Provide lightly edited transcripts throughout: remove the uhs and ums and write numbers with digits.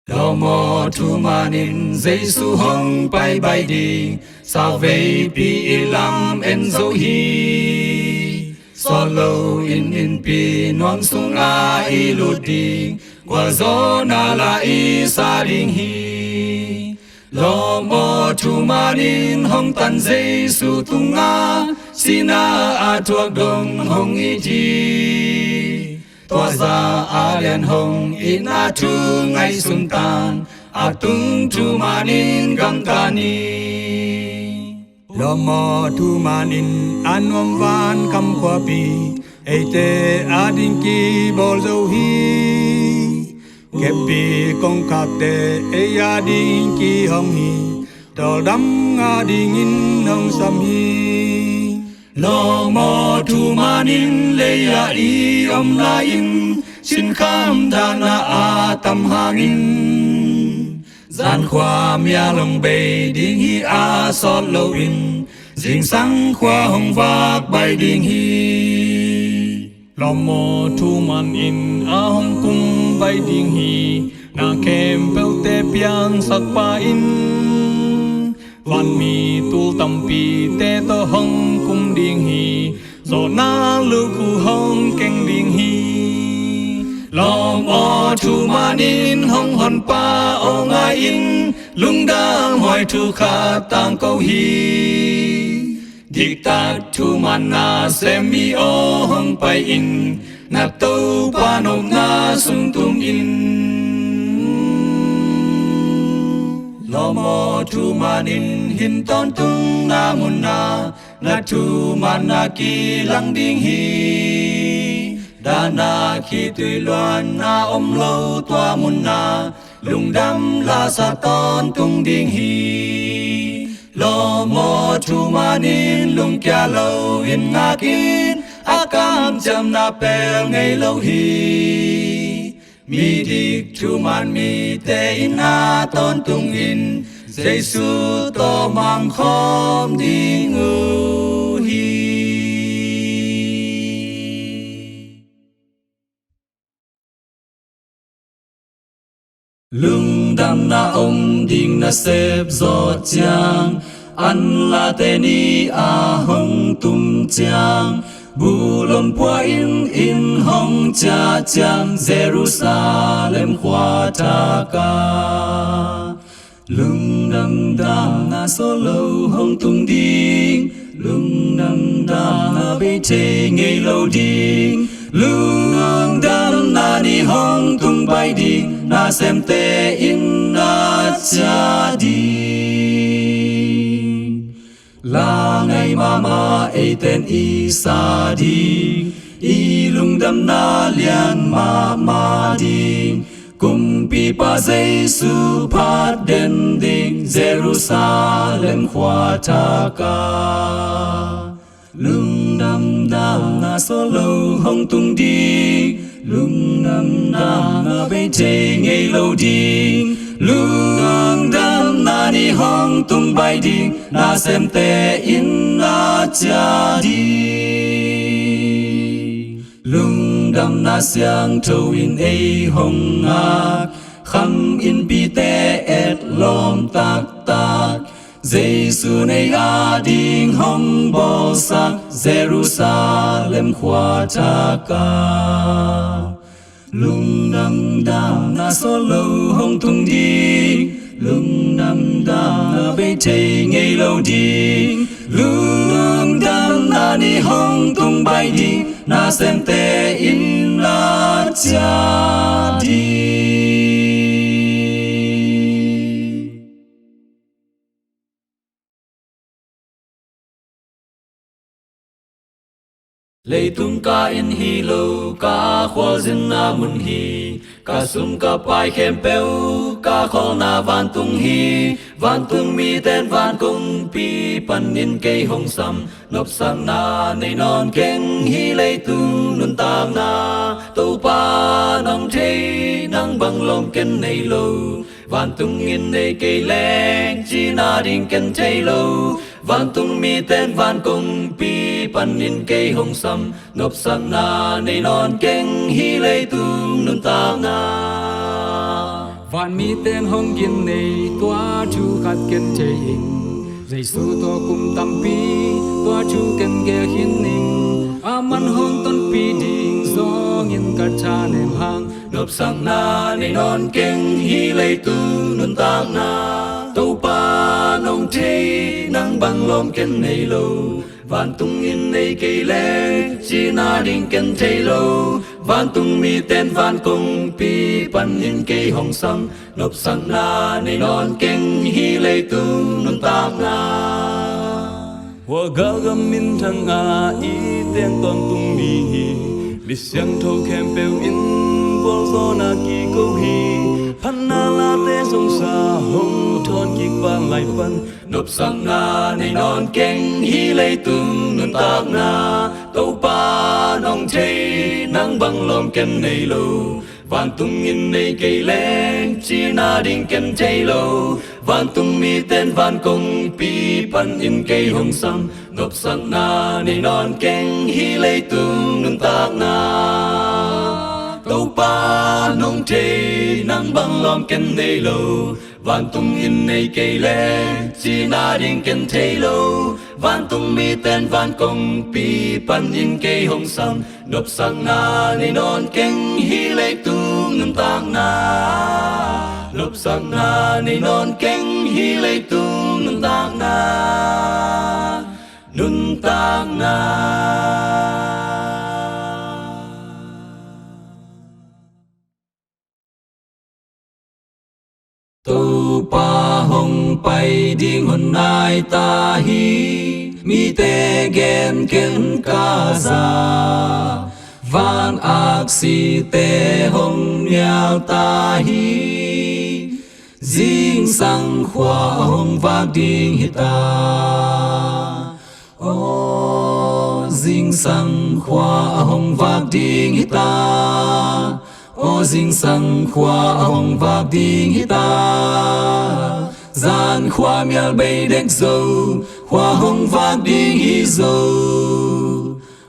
Lo mo tu manin Giêsu hong bay bay đi sao về pi ilam en zo hi so lo in pi non sung a iludi qua zo na la i sa ding hi lo mo tu manin hong tan Giêsu tung a sina a thuốc đông hong i chi tua ra a đen hồng in a tu ngay sung tan a tung tu manin gam tani lo mo tu manin anom van kam kwa pi ete adin ki bol zo hi kepi kong kate e adin ki hong hi tol dam adin in hong sam hi lo mo tu manin le ya i om la in xin kham dana a tam hangin gian khoa mia long bay ding hi a sot lo in ding sang khoa hong vak bay ding hi lo mo tu man in a hong cung bay ding hi na kem pel te piang sak pa in van mi tu tam pi te to hong cung ding hi zo na lu khu hong keng ding hi lo mo tu manin hong hon pa ong a in lung dang hoi tu kha tang câu hi dik tak tu man na sem mi o hong pai in na to pa nom na sung tum in lo mo tu manin hin ton tung na mun na tu man na ki lang ding hi Dana khi tùy loan na om lâu toa mun na lung đam la sa ton tung ding hi lo mo tu manin lung kia lâu in nga kin akam cham na pel ngay lâu hi mi dik tu man mi te in na ton tung in Giêsu to mang khom ding hi lung đam na om ding na sep zo chang an la te ni a hong tum chang bu lom pua in hong cha chang Jerusalem khwa ta ka lung đam na so lo hong tum ding lung đam na be che ngei lo ding lung đam na ni hong tung bay ding na xem te in na cha đi là ngày ma e ten i sa đi i lung đam na lian ma đi cùng pi pa Giêsu phát đến ding Jerusalem khwa ta ka lung đam na so lo hong tung đi lung đam na be che ngei lo ding lung đam na ni hong tung bay ding na xem te in na cha đi lung đam na siang thâu in e hong ngak kham in pi te et lom tak tak Giêsu này a ding hong bo sak Jerusalem khwa ta ka lung đam na so lo hong tung đi lung đam na be che ngei lo ding lung đam na ni hong tung bay đi na xem te in na cha đi lei tung ka in hi lo ka khwal zin na mun hi ka sum ka pai khem peu ka khol na van tung mi ten van kung pi pan in ke hong sam nop sang na nei non keng hi lei tung nun tang na to pa nong thei nang bang lom ken nei lo van tung in nei ke leng chi na ding ken thei lo van tung mi ten van kung pi pan in ke hong sam nop sang na nei non keng hi lei tung nun tang na Vạn mi tên hong kiên này tua chu khát kiên chế hình Giêsu to kum tam pi tua chu kiên ghé hiên ninh aman hong ton pi ding zong in cả cha nem hang nộp sang na này non keng hi lay tu nun tak na tàu pa nong thế nang băng lom kiên này lâu Vạn tung in này cây lê chỉ na đinh kiên thế lâu Vạn tung mi tên vạn công pi pan in cây hồng sam nộp sang na này non keng hi lay tu nun tak na Wa gagam min thang a i ten ton tung mi hi li siang tho kem peu in vol zo na ki ko hi phan na la te song sa hong thon ki pan lai pan nộp sang na này non keng hi lay tu nun tak na tàu pa nong thế nang băng lom kem này lâu Vạn tung in này cây lê chỉ na đinh kem thế lâu Vạn tung mi tên vạn công pi pan in cây hồng sam nộp sang na này non keng hi lay tu nun tak na tàu pa nong thế nang băng lom kem này lâu Vạn tung in này cây lê chỉ na đinh kem thế lâu Vạn tung mi tên vạn công pi pan in cây hồng sam nộp sang na này non keng hi lay tu nun tak na nộp sang na này non keng hi lay tu nun tak na nun tak na tàu pa hong pai ding hon nai ta hi mi te gen ken ka za van ak si te hong miao ta hi ding sang khwa hong va ding hi ta o ding sang khwa hong va ding hi ta o ding sang khwa hong va ding hi ta gian khwa mial bay dek zo khwa hong va ding hi zo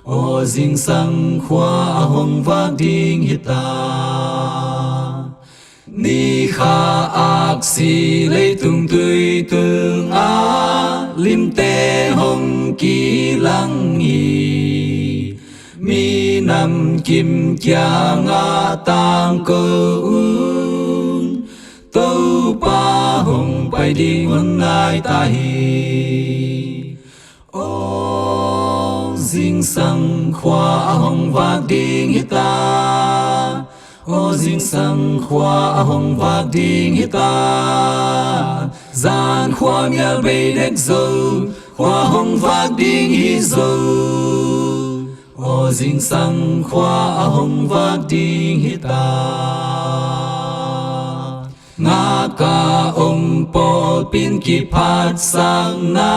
o ding sang khwa hong va ding hi ta ni kha ak si lay tung tươi tương a lim te hong ki lang yi mi nam kim cha nga tang cơ un tàu pa hong pai ding hon nai ta hi o ding sang khwa hong va ding hi ta o ding sang khwa hong va ding hi ta gian khwa mial bay dek zo khwa hong va ding hi zo o ding sang khwa hong va ding hi ta nga ka po pin ki phat sang na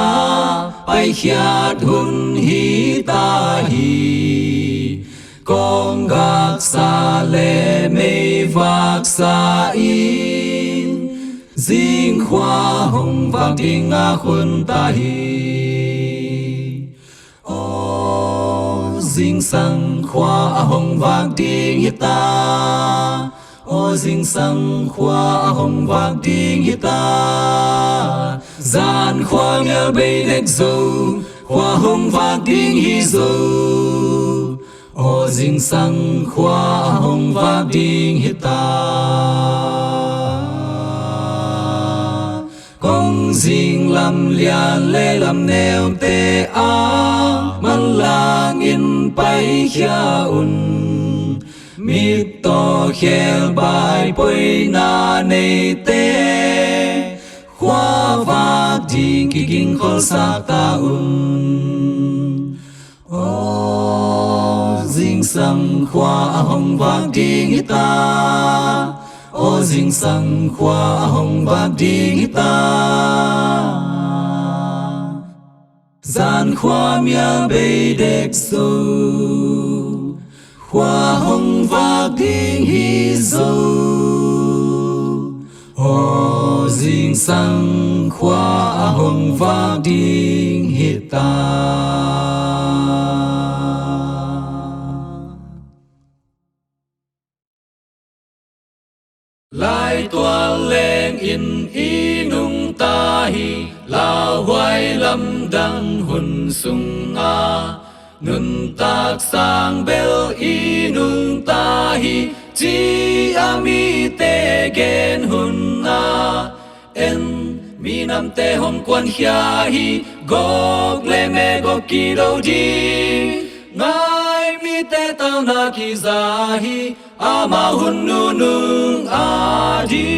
pai khiat hun hi ta hi kong gak sa le me vak sa in ding khwa hong va ding a khun ta hi ding sang khwa hong va ding hi ta o ding sang khwa hong va ding hi ta gian khwa mial bay dek zo khwa hong va ding hi zo o ding sang khwa hong va ding hi ta kong ding lam lian le lam neo te a man lang in pai khia un mi to khel bai poi na nei te khwa va ding ki ging khol sa ta un o ding sang khwa hong va ding hi ta o ding sang khwa hong va ding hi ta gian khwa mia bay dek zo khwa hong va ding hi zo o ding sang khwa hong va ding hi ta Lai tua leng in inung tahi lao hoài lâm đăng hun sung a nun tak sang bel inung tahi chi ami te gen hun a en mi nam te hom quan khia hi gok le me gok ki do di ngai mi te tao na ki za hi ama hun nu nung a di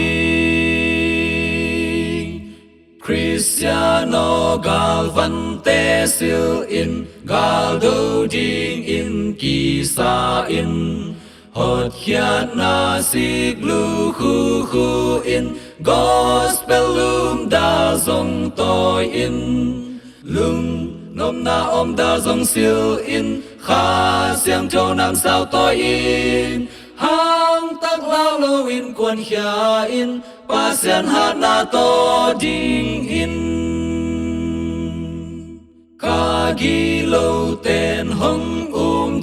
Cristiano gal van te sil in gal do ding in ki sa in hot khiat na sig lu khu khu in gospel lum da zong toi in lum nom na om da zong sil in kha siang cho nam sao toi in hang tak lao lo in quan khia in pa sian hat na to ding in ka gi lo ten hong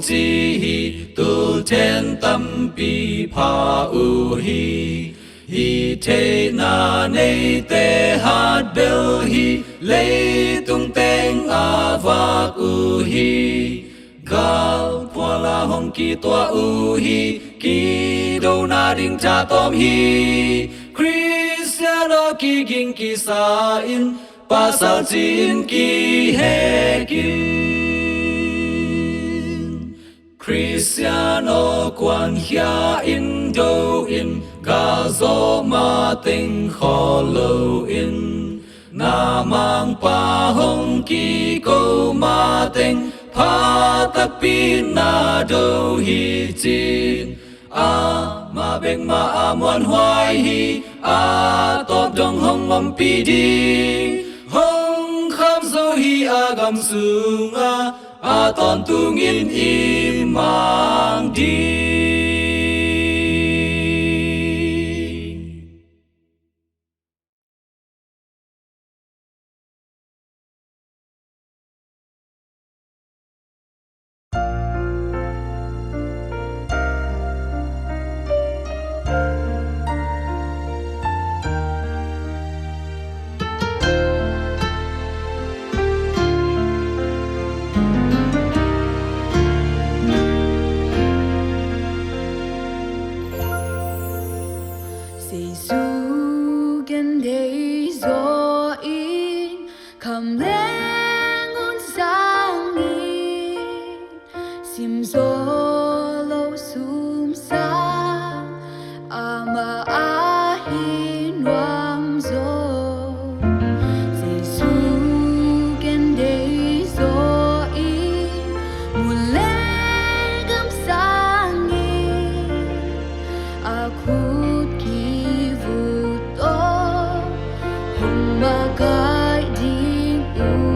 chi hi tu ten tam pi pa u hi te na nei te hat bel hi le tung teng a va u hi gal pua la hong ki tua u hi ki do na ding cha tom hi Cristiano ki ging ki sa in pasal chin ki he kin Cristiano quan hia in do in ga zo ma ting kho lo in na mang pa hong ki ko ma ting pa tak pin na do hi chin a ma beng ma a mon hoai hi a top dong hong om pi ding hong kham zo hi a gam sung a ton tung in im mang đi Magai ding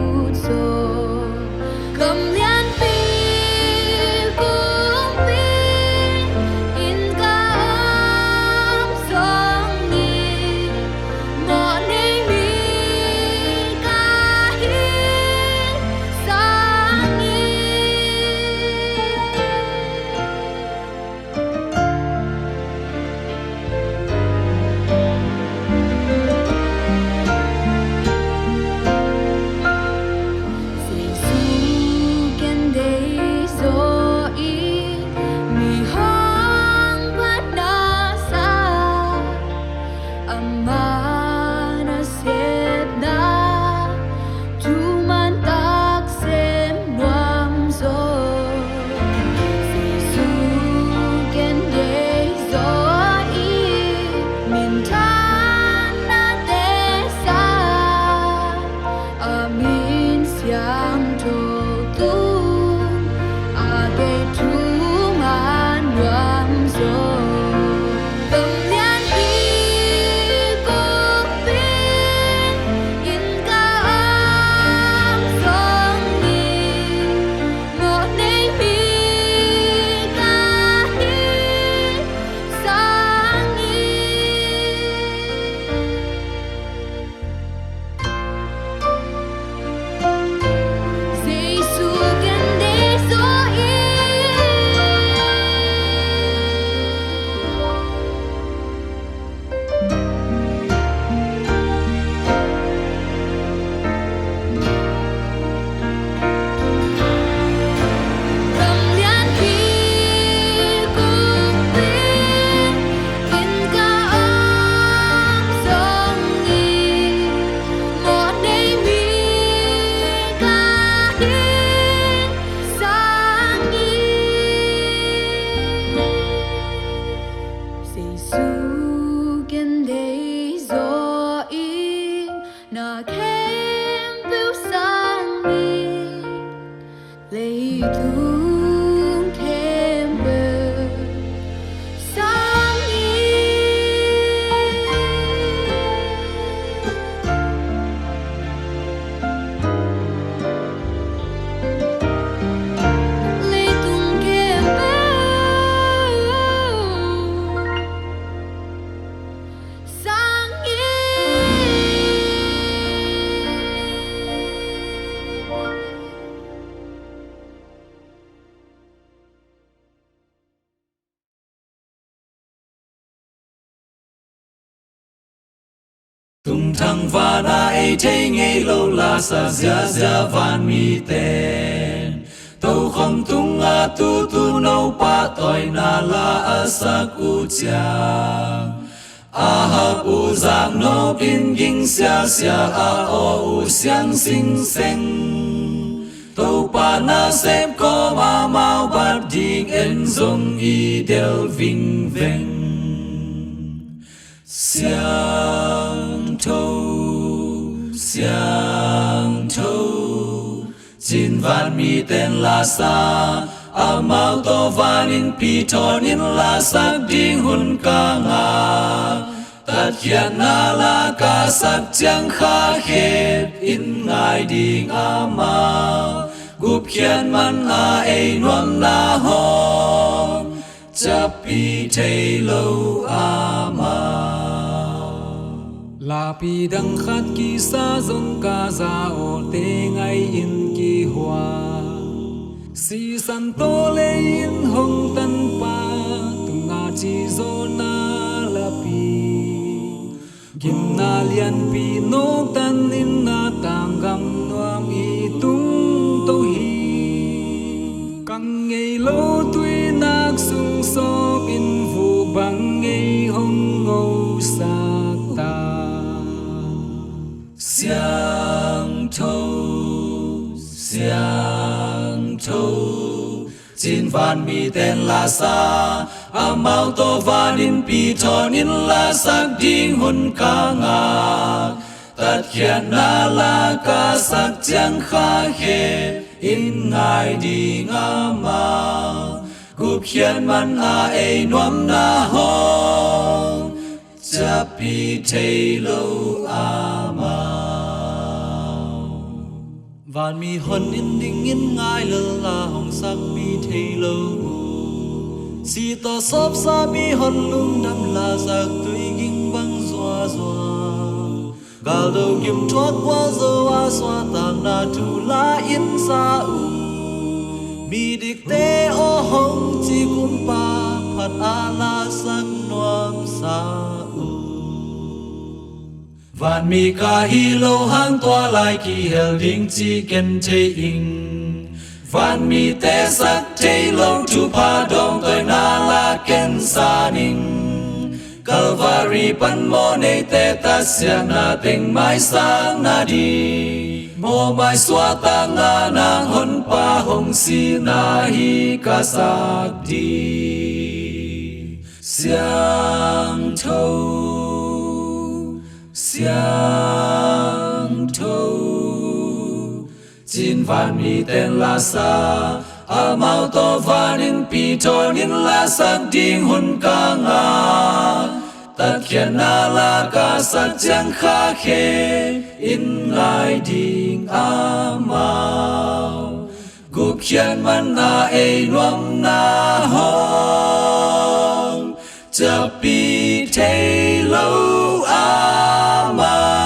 tung thăng và na ấy thấy ngay lâu là sa zia van mi tên tàu không tung tu tu nâu pa toi na la asak u chang hap u giang no pin ging sia o u xiang sinh sinh tàu pa na xếp có ma mau bắt ding en zong i del vinh veng xiang thâu chín van mi tên là sa mau to van in pi thon in la sak ding hun ka nga tất hiện na la ca sắc chẳng khá hết in ngài ding mau gup khian man ai nuam na hong chap pi thei lâu mau la pi dang khat ki sa zong ka za o te ngai in ki hoa si san to le in hong tan pa tu nga chi zo na la pi kim na lian pi no tan in na tang gam nuam i tung to hi kang ngei lo tui nak sung sok in vu bang ngei hong ngô sa ta xiang thâu chín van mi tên là sa mau to van in pi thon in la sak ding hun ka ngạc tất hiện na la ca sắc chẳng khá hết in ngài đi ngã mau gup khian man ai nuam na hong chap pi thei lâu mau van mi hon in ding in ngai lơ la hong sak pi thei lo si to sop sa mi hon lung dam la sak tui ging bang zwa gal do kim chok wa zo a swa tang na tu la in sa u mi dik te o hong chi kum pa phat a la sak nuam sa u van mi ca hi lâu hang toa lai ki hel ding chi ken chei ing van mi te sak chei lâu tu pa dong toi na la ken sa ning Calvary pan mo nei te ta sia na teng mai sang na di mo mai xóa ta nga nang hon pa hong si na hi ka sak di xiang thâu chín van mi tên là sa mau to van in pi thon in la sak ding hun ka ngạc tất hiện na la ca sắc chẳng khá khe in ngài ding mau gup khian man ai nuam na hong chap pi thei lâu mau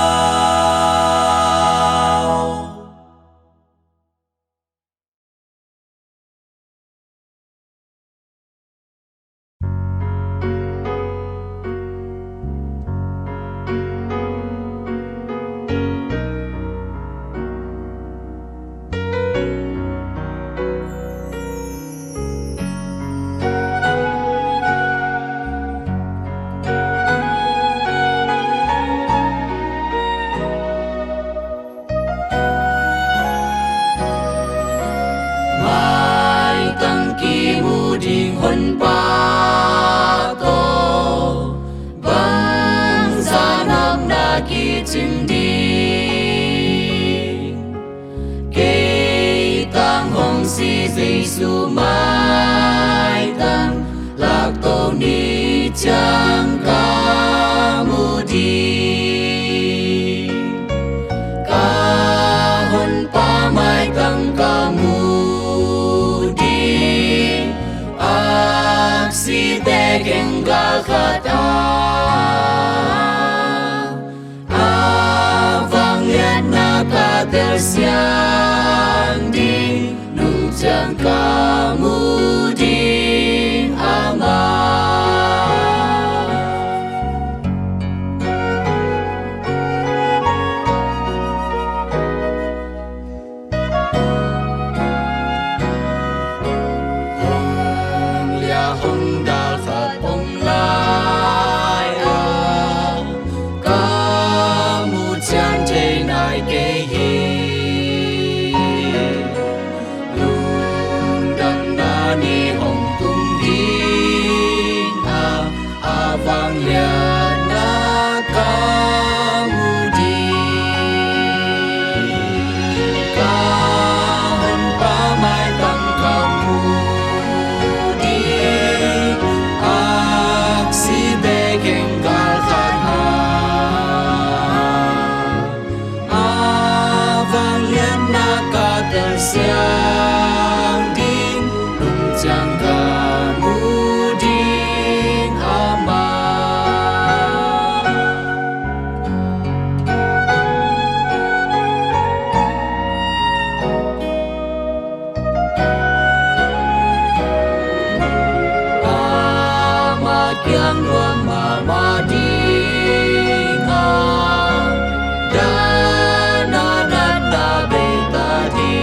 chừng đi cây tang hong si Giêsu mai tang lạc tô ni chẳng ca mu đi ca hon pa mai tang ca mu đi ak si te keng ga khata siang di nu chẳng ca mu đi ama vang lian na kamudi kahon pamay kang kamudi akside keng kalkana vang lian na katersiang ding lumjang kamuding ama Amakyang luang mamadinga dananan na betadi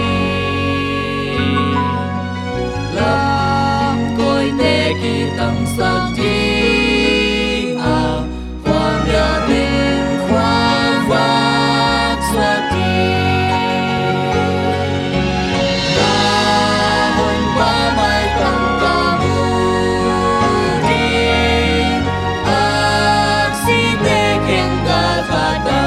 lam ko'y nekitang sagding huwag yamin huwag swati dahon pa may kamuding aksibekeng kakata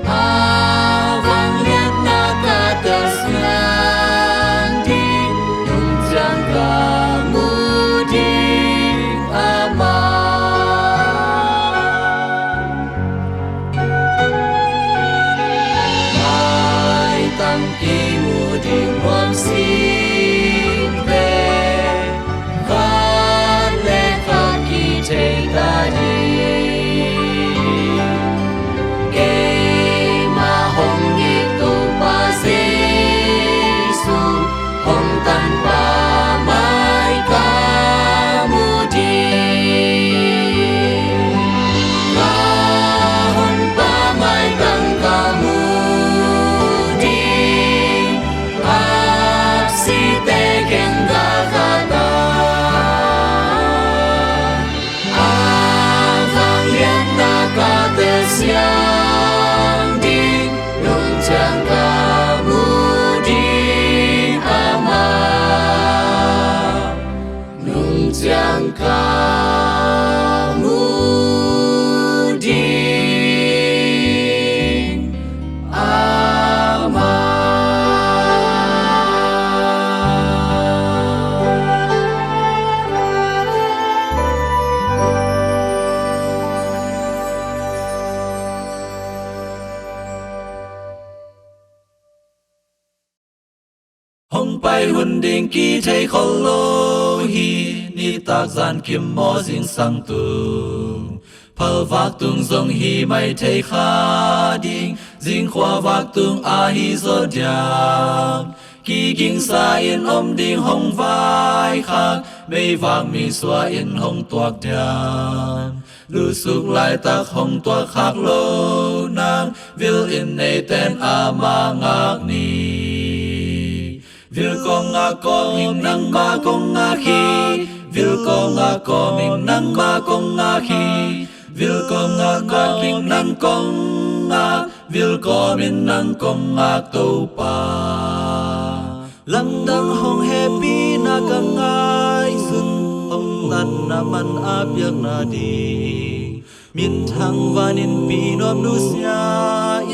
avang lian na katasyan din lumjang kamuding ama may tangki muding wang simpe kanle kaki tadi kay mahong ito pa Jesu hong tanpa may kamudi kahon pa may kang kamudi aksite keng kakata avang lian na katesyang ding lumjang kamuding ama lumjang kamuding ama Hong pai hun ding ki thei khol lo hi ni tak zan kim mo jing sang tu phal vak tung zong hi mai thei kha ding jing khwa vak tung a hi zo diang ki ging sa in om ding hong vai khak mei vang mi swa in hong tuak diang lu suk lai tak hong tuak khak lo nang vil in nei ten ama ngak ni vil con nga con mình nang ba con nga khi vil con nga con mình nang ba con nga khi vil con nga con mình nang con nga vil con mình nang con nga tô pa lam dang hong happy na kang ai sun hong nan na man apyak na di min thang vanin pi nom nu sia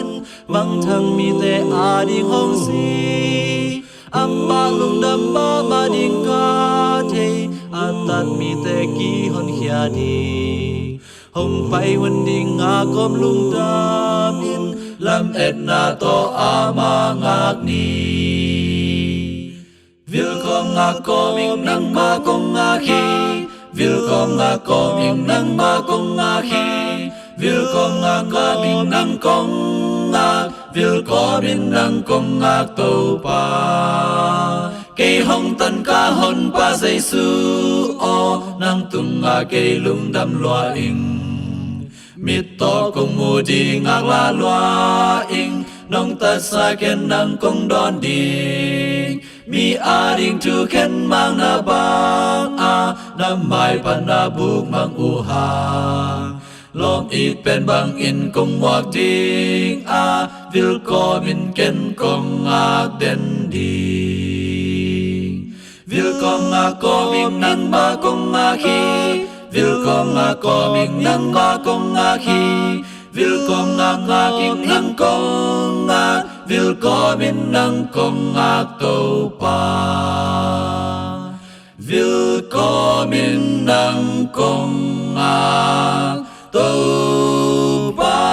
in mang thang mi te a ding hong si ang balung dam ba ma ding ka the atan mi te ki hon hia di hong pai hun ding nga kom lung dam in lam et na to ama ngak ni vil kom nga ko ming nang ma kong nga khi vil kom nga ko ming nang ma kong nga khi vil kom nga ko ming nang kong nga vil ko min nang kong ngak tô pa cây hong tân ca hon pa Giêsu o nang tung nga cây lung đam loa ing mit to kong mu di ngak la loa ing nong ta sa ken nang kong don ding mi a ding tu ken mang na bang a na mai pan na buk mang u ha lom it pen bang in kong wak ding a vil ko min ken kong ngak den ding Willkomna koming nan ba kong aki, willkomna koming nan ba kong aki, willkomna ngaking nan kong ak, willkommen nan kong ak to pa, willkommen nan kong ak to pa.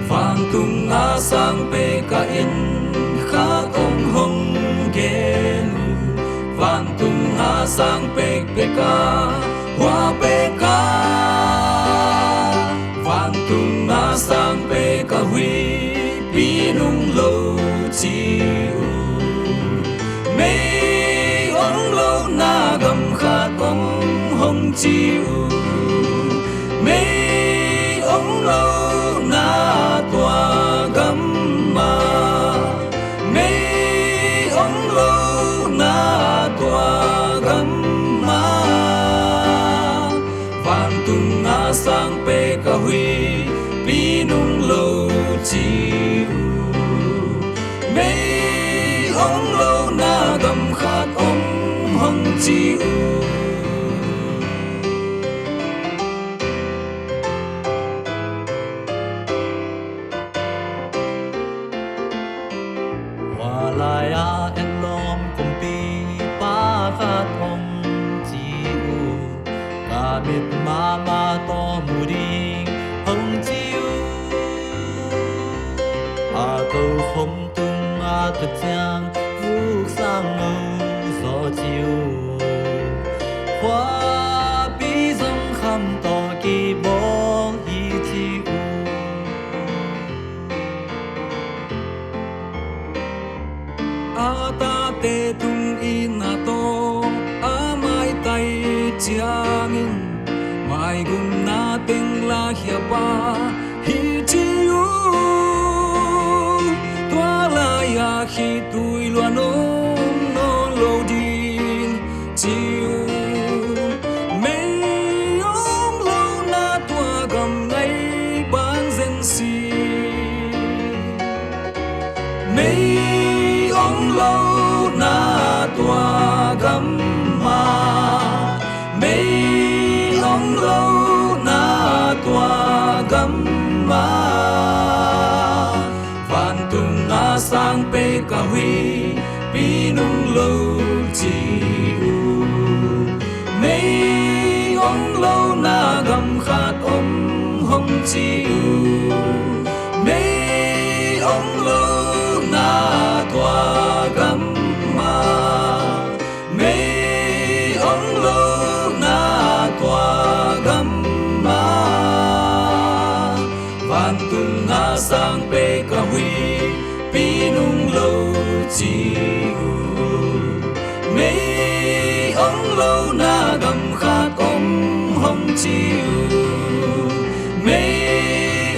Vang tung a sang pe ka in khá ông hồng gen, vang tung a sang pe ka hoa pe ka, vang tung a sang pe ka huy pi nung lâu chiu, mấy ông lâu na gầm khát ông hồng chiu, mấy ông lâu na tua gam ma, mấy ông lâu na tua gam ma, vang tung na sang pe ka huy pi nung lâu chiu, mấy ông lâu na gam khát ông hồng chiu. lại à em lom cùng pi pa khát hồng chiu cả biết ma to mù đi hồng chiu à câu không tung à thật giang vũ sang ngâu gió chiu hoa pi dòng khăm to kỳ bóng y chiu ta te tung in na to a mai tai chiang in mai gum na teng la hia pa hi chiu tua la ya khi tui loan ôm no lo din chiu mấy ông lâu na tua gầm ngay ban dân si mấy ông lâu na tua gam ma, mấy ông lâu na tua gam ma, van tung na sang pe ka huy pi nung lâu chiu, mấy ông lâu na gam khát ông hồng chiu, mấy ông lâu na tua gam ma, mấy ông lâu na tua gam ma, van tung na sang pe ka huy pi nung lâu chiu, mấy ông lâu na gam khát ông hồng chiu, mấy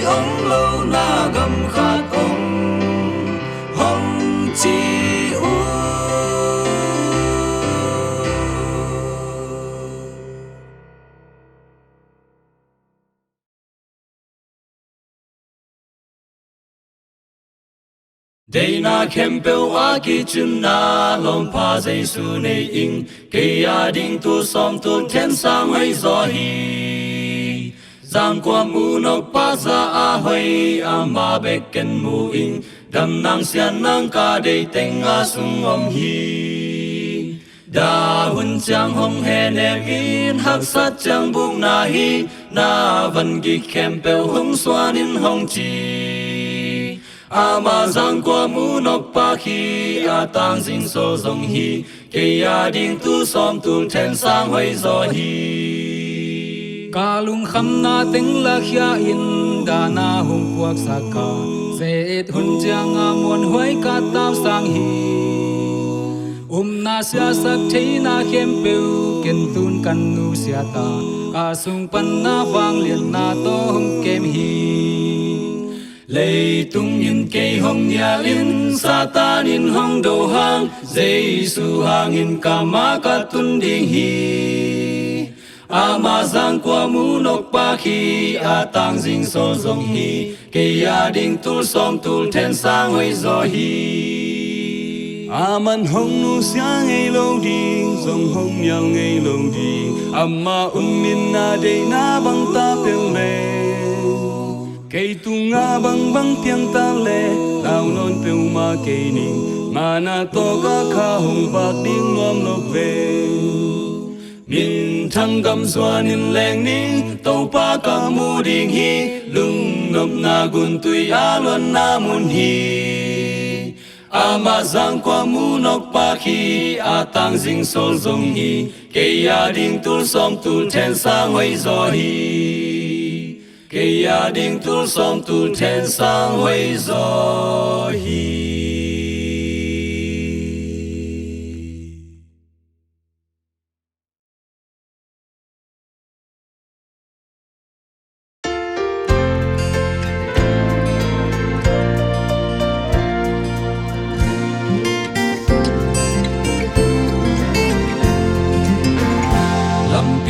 ông lâu na gam khát ông hồng chiu. Day na kempel aki chun na lom pa dây su nei ing cây a ding tu som tu thiên sang hay gió hi giang qua mu nọc pa za a hoi a ma beken mu ing đam nang xian nang ka day teng a sung om hi da hun chang hong he nem in hak sat chang buk na hi na van gi kempel hong swan in hong chi ama giang qua mu nọc pa khi a tang ding so zong hi ke a ding tu som tu ten sang hoi zo hi kalung kham na teng la khia in da na hung puak saka se hun chang a mon hoi ka tap sang hi na sia sak thei na khem peu ken tun kan nu sia ta ka sung pan na wang lian na to hong kem hi lệ tung in cây hồng nhà in Satan in hong đầu hang Giêsu hang in kama katun ding hi ama giang qua mu nọc ba khi a tang ding sol zong hi cây a ding tul som tul ten sang hoi zo hi aman hong nu sia ngei lo ding zong hong nhau ngei lo ding ama min na de na bang ta pel le cây tu nga bang bang piang ta le lao non pel ma cây ning mana to ka kha hong bak ding nom nop ve min thăng gam xoan in leng ning tàu pa ka mu ding hi lung nop na gun tui a luan na mun hi ama giang qua mu nọc pa khi a tang ding sol zong hi cây a ding tul som tul ten sang hoi zo hi cây a ding tul som tul ten sang hoi zo hi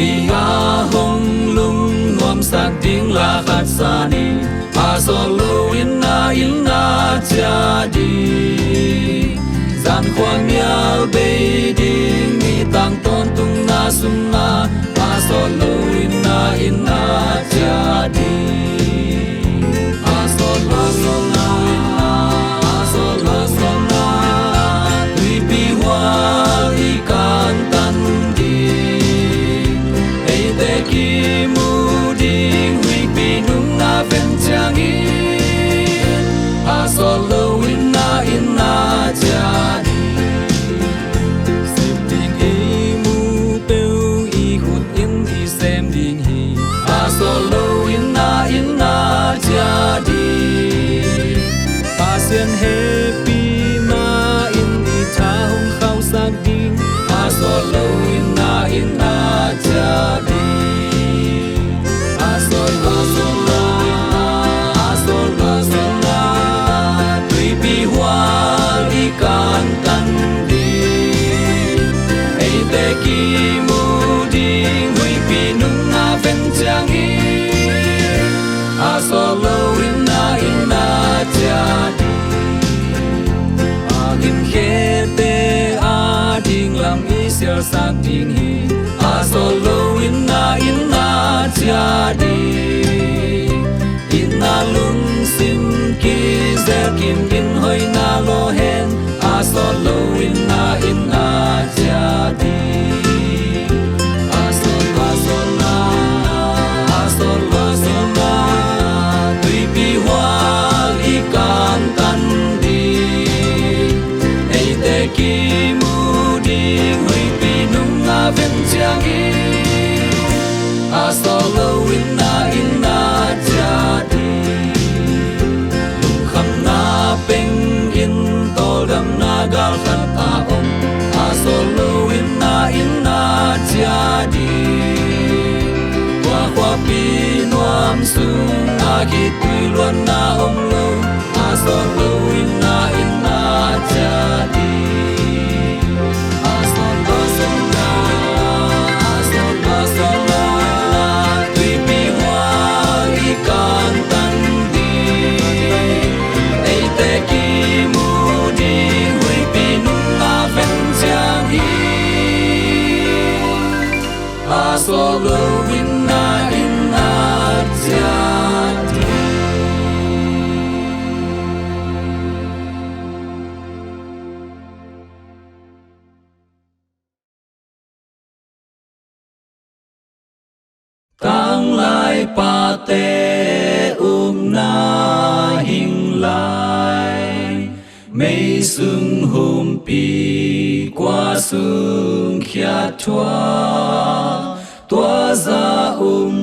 pi a hong lung nuam sak ding la khat sa ni a so lo in na cha di zan khoang miao be ding mi tang ton tung na sum na a so lo in na cha di a so lo na a so lo na tui pi wa i kan tan ki mu ding hui pi nung na ven chang in a so lo in na cha di sem ding hi mu peu i hut in hi sem ding hi a so lo in na cha di pa sian happy ma in di cha hong khao sak ding a so lo in na cha di kan tan di ei te ki mu ding hui pi nung na ven chang hi a so lo in na cha di a gim khe te a ding lam i sel sak ding hi a so lo in na cha di in na lung sim ki zer kim in hoi na lo hen a so lo in na cha di a so na tui pi hwa i kan tan di ei te ki mu ding hui pi nung na ven chang hi a so lo in na cha di lung kham na peng in tol dam na gal khat ta om a so lo in na cha di kwa pi nuam sung a ki tui luan na om lo a so lo in na cha di a so na tui pi hwa i kan tan di ei te ki mu ding hui pi nung na ven chang hi a so lo in na cha di tang lai pa te na hình lai mấy sương hôm pi qua sương khia tua ra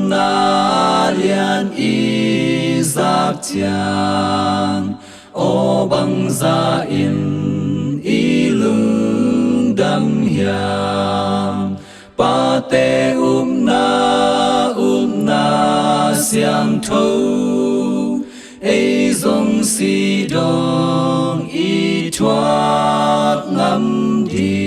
na lian i giặc chang o băng ra in i lưng đâm hiam pa te na xiang thâu ấy dòng si dong y thoát ngắm đi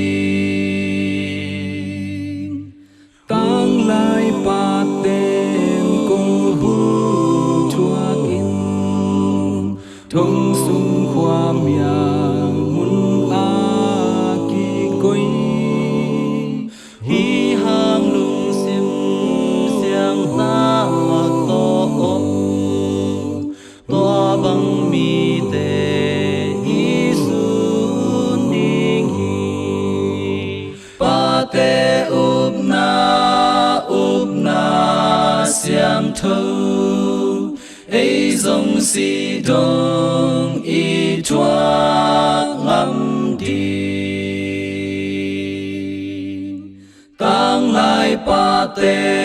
tăng lai pa tên cô hu thoát in thông sung khoa miang mun a ki koi hi hang lung sim siang ta to om to bang mi te hi sun ding hi pa te up na siang thâu ấy dòng si dong y thoát ngắm đi tăng lại pa te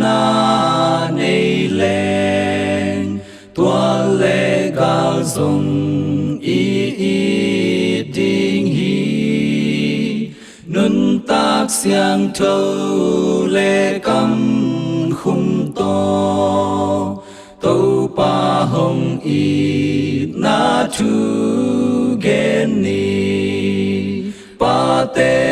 na nei lên tua lệ ga dòng y ding hi nun tak siang thâu lệ cam khung to tâu pa hồng y na chu gen ni pa te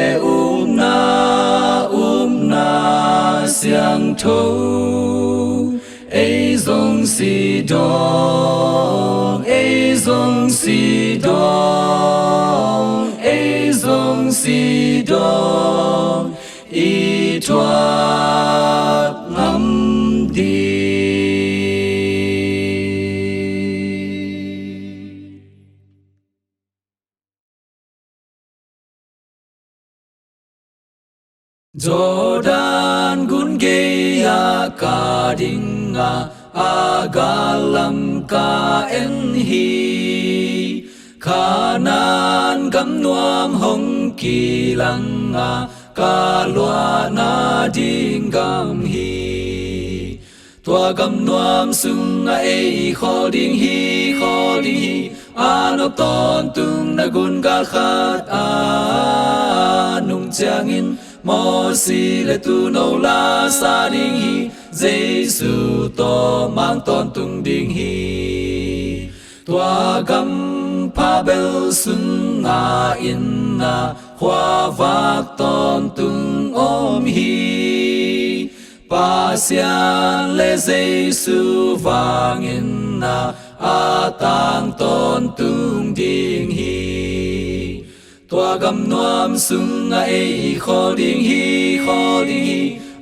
na siang thâu ấy dòng si dong ấy dòng si dong ấy dòng si dong y thoát ngắm đi Jordan gun geya ka dinga agalam ka en hi kanan gam nuam hong kilanga ka lua na ding gam hi tua gam nuam sung a e kho ding hi anok ton tung na gun ga khat a nung changin mo si le tu no la sa ding hi Giêsu to mang ton tung ding hi tua gam pa bel sun na in na hoa vak ton tung om hi pa sian le Giêsu vang in na a tang ton tung ding hi tua gam nuam sung a e kho ding hi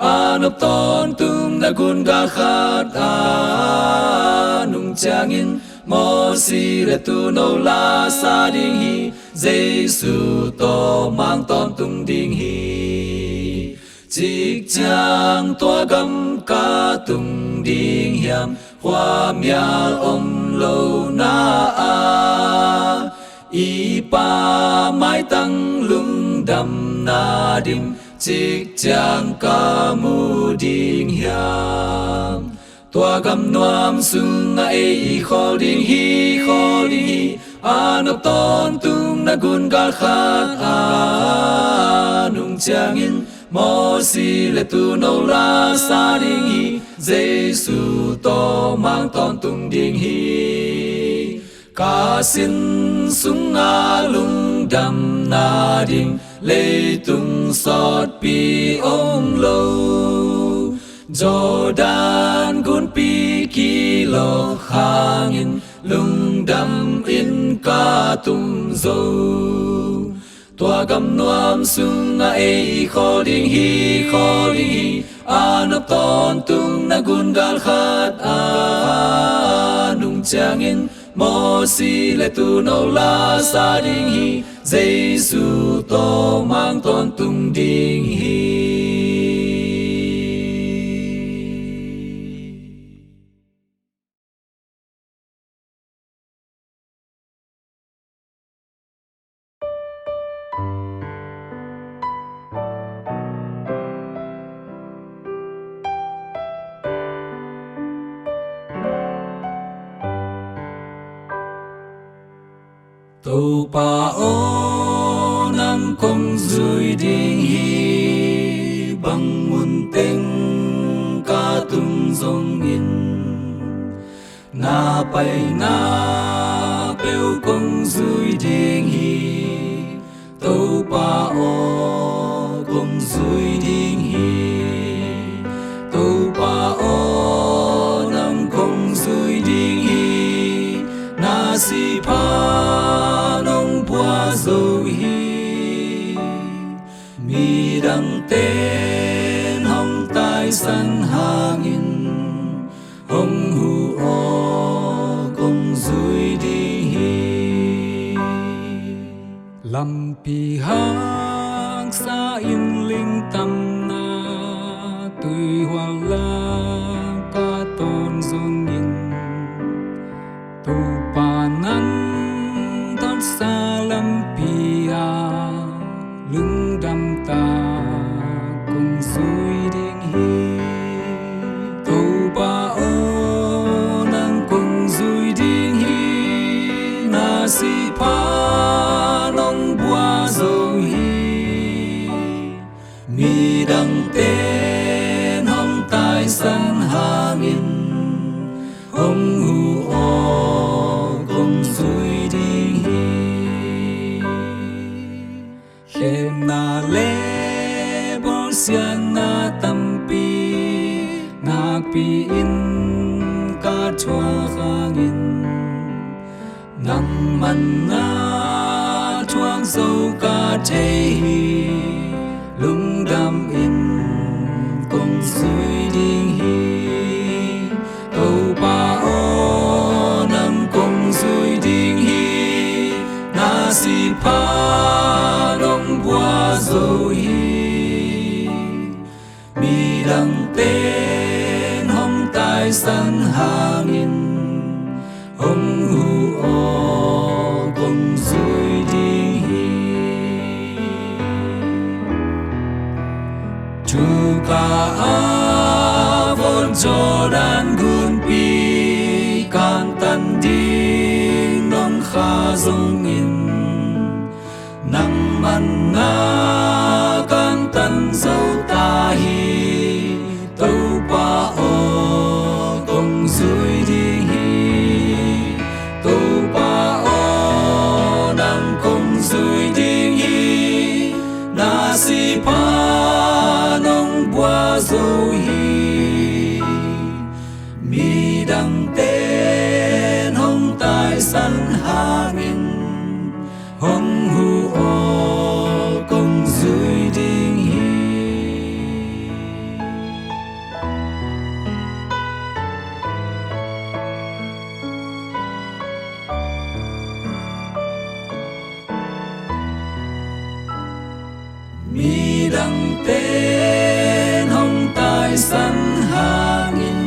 anop ton tung na gun ga khat a nung changin mo si le tu no la sa ding hi Giêsu to mang ton tung ding hi chik chang tua gam ka tung ding hiam hoa mial om lo na a y pa mai tăng lung đầm na dim chik chang ca mu ding hiam tua gam nuam sung a e kho ding hi anop ton tung na gun ga khat a nung changin mo si le tu no la sa ding hi Giêsu to mang ton tung ding hi ka sin sung a lung đầm na ding lê tung sọt pi ông lâu Jordan gun pi ki lo hangin lung đầm in ka tung dâu tua gam nuam sung a e kho ding hi anop ton tung na gun gal khat a nung changin mo si le tu no la sa ding hi Giêsu to mang ton tung ding hi tàu pa o nang kong zui ding hi bang mun teng ka tung zong in na bay na bêu công duy điên hi tâu pa o công duy điên hi tâu pa o nam công duy điên hi na si pa nong bua dâu hi mi đăng tên hong tai san hangin hong hu o công duy đi hi lam pi hang sa in linh tâm na tùy hoa la ca tôn dung in tu pa nan thot sa lam pi a lưng đam ta cùng duy điên hi tu ba o nang cùng duy điên hi na si pa nong bua dâu hi mi đăng tên hong tai san hangin hong hu o cùng duy điên hi khem na le bol sian na tampi na pi in ka chua khangin nang man na chuang dâu ca chê lung đam in công duy điên hi câu ba o nam công duy điên hi na si pa nong bua dâu hi mi đăng tên hong tai san hangin hong hu o công duy điên hi chu ka a von Jordan gun pi kan tan ding nong kha zong in nang man na kan tan dâu ta hi tâu pa o công duy điên hi tâu pa o nang công duy điên hi na si pa nong bua dâu hi mi đăng tên hong tai san hangin hong hu o công duy điên hi mi đăng tên hong tai san hangin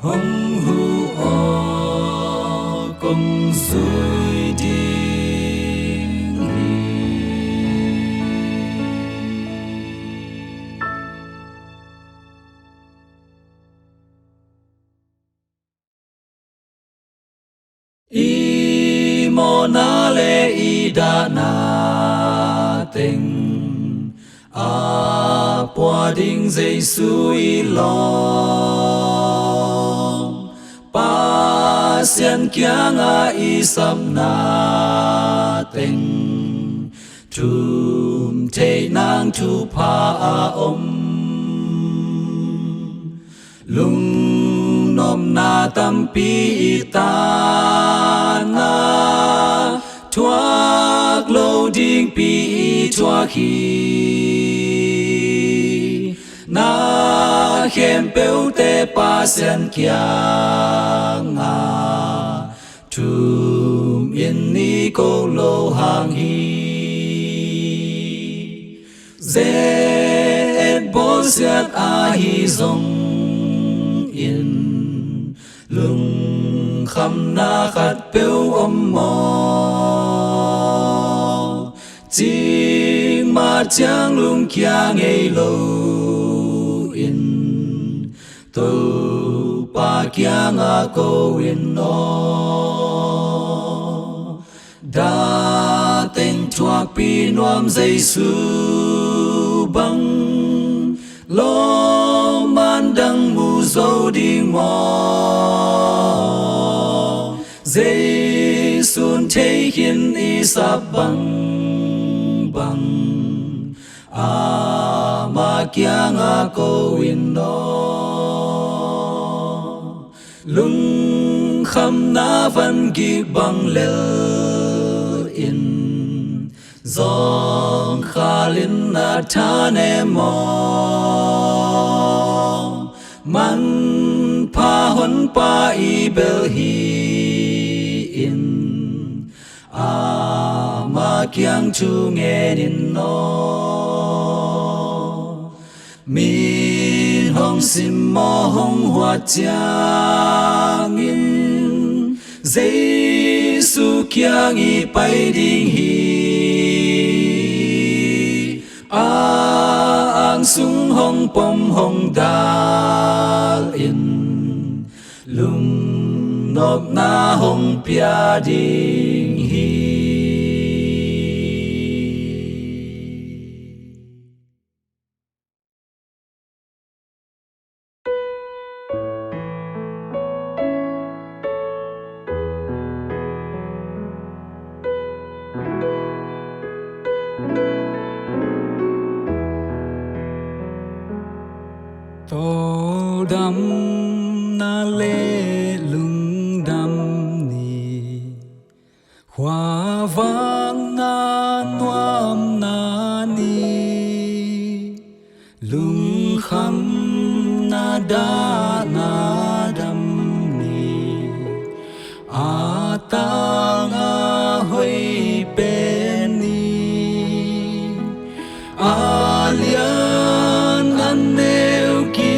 hong hu o công duy điên hi i mo na le i da na tình a bua ding Giêsu i long pa sian kiang a i sam na tình tum te nang tu pa a lung nom na tam pi ta na thuak lo ding pi thuak hi na khem peu te pa sen kiang a tum in ni ko lo hang hi zet bo siat a hi zong in lung kham na khat peu mo ching ma chang lung kia ngei lo in to pa kia nga ko in no da tên chuak pi nuam Giêsu băng lo man đăng mù dâu đi mò dây xuân thế hiền y sắp bằng mà kia ngã cô in nó lung khăm na văn ghi bằng lel in dòng kha linh na than em man pa hon pa i bel hi in ma kyang chu nghe din no min hong sim mo hong hoa chang in Giêsu kyang i pai ding hi ang sung hong pom hong dal in lung nop na hong pia ding hi Tô đam na lê lung đam ni hoa vang na nuam na ni lung kham na da na đam ni a tang a hoi pen ni a lian an nêu ki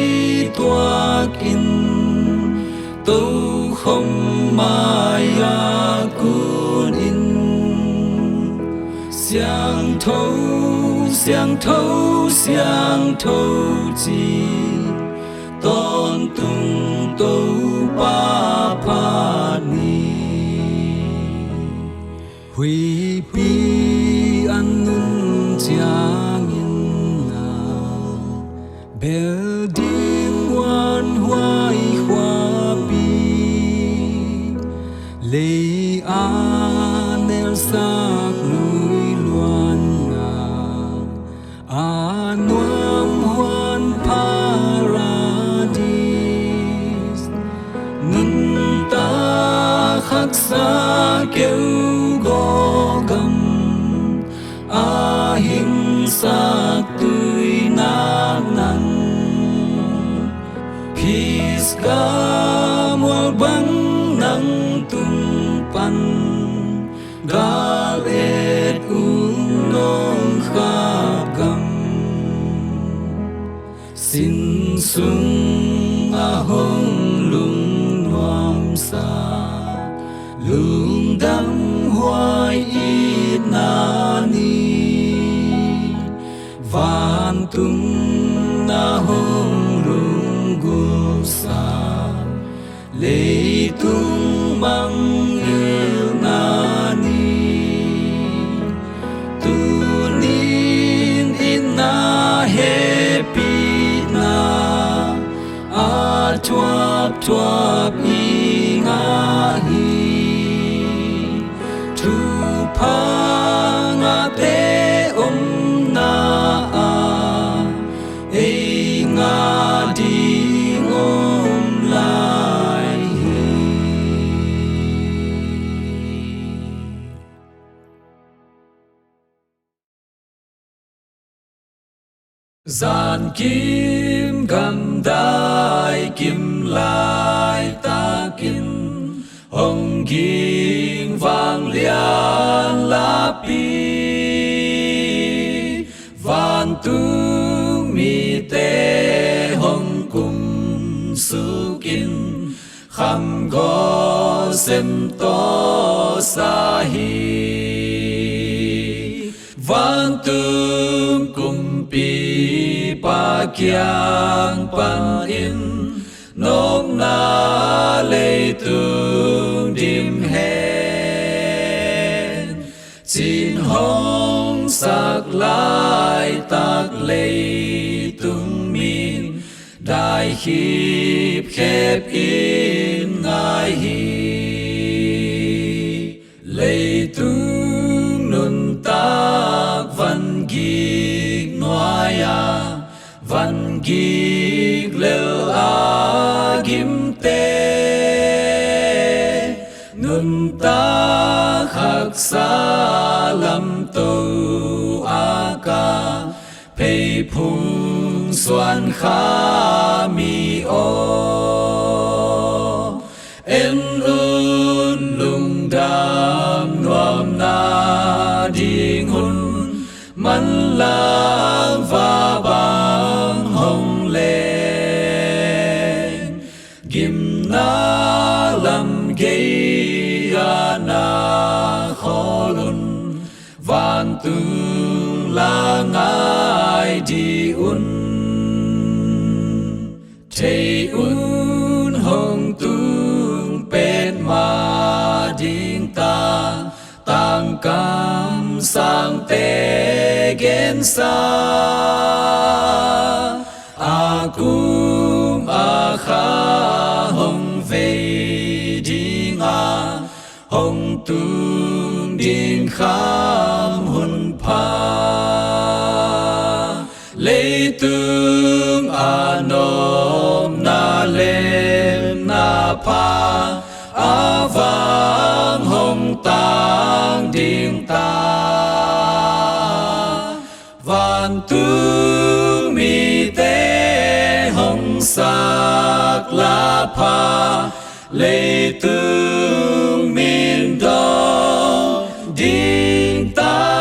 toa kin tô không mai a kun in xiang thâu chi tôn tung tô pa pa ni huy pi an nun chiang in na bel ding wan huai hoa pi lei anel sak lui luan na anuam huan paradis nun ta khắc xa kêu go gam a hình sak tươi nát nan peace ga mual bang nang tung pan gal et nong khap gam sin sung a hong lung nuam sa lung dam hoai ít na ni van tung na hong lung gu sa lei tung mang yêu na ni tu nin in na happy na a tuap i nga hi tu pa nga te na a e nga di ngom lai gian kim gam đai kim lai ta kim hồng ging vang lian la pi van tung mi te hồng cung su kin kham go sem to sa hi van tung kum pi pa kyang pan in nop na lei tung dim hen chin hong sak lai tak lei tung mi đại khiếp khép in ngài hi lấy tung nun tác văn ghi nói văn ghi lêu gim tê nun tác khắc xa lâm tu ca phê phung xoan khá mi ô en un lung đam nuam na ding hun man lang va bang hong lên gim na lam gay na khó lun van tương la ngài đi thầy hồng tương bên mà điên ta tăng cam sang tê gen sa cũng kha hồng về đi ngà hồng tương điên kham hun pa lấy tương nom na lên na pa vang hồng tang điên ta van tương mi tế hồng sắc la pa lấy tương min đó điên ta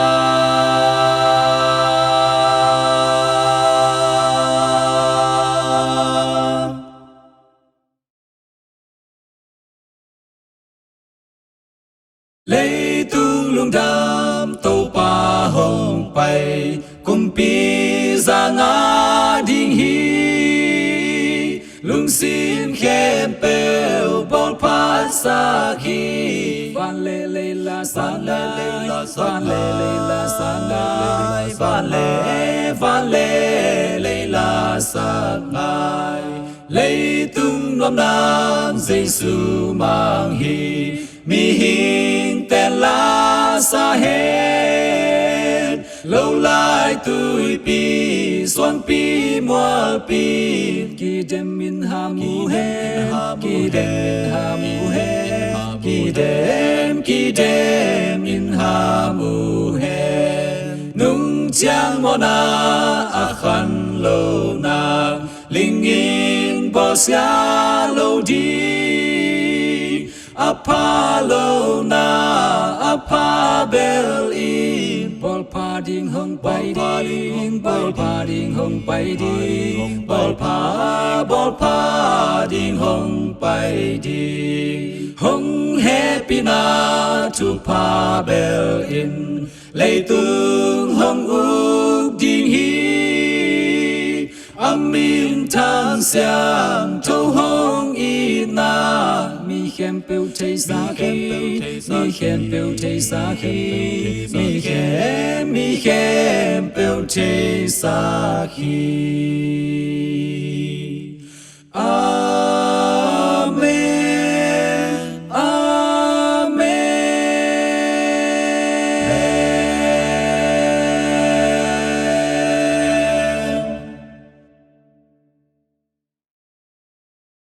lấy tung lung đam tàu pa hồng bay cùng pi ra ngã điên hi lung xin khem bèo bol pa sa khi van lê la san lai van lê la san lai van lê la san lai lấy tung nom nam Giêsu mang hi mi hình tên la sa hết lâu lại tuổi pi xoan pi mua pi kỳ đêm min ha mu hết kỳ đêm ha mu hết kỳ đêm in ha mu hết nung chang mo na khăn lâu na linh in bo sia lâu đi Apollo na apabel in bol pa ding hong pai ding bol pa ding hong pai ding bol pa ding hong pai ding hong happy na to pa bel in lay tung hong uk ding hi amin tan siang to hong ina mi khem bêu chê sa khi mi khem bêu chê sa khi mi khem bêu chê sa khi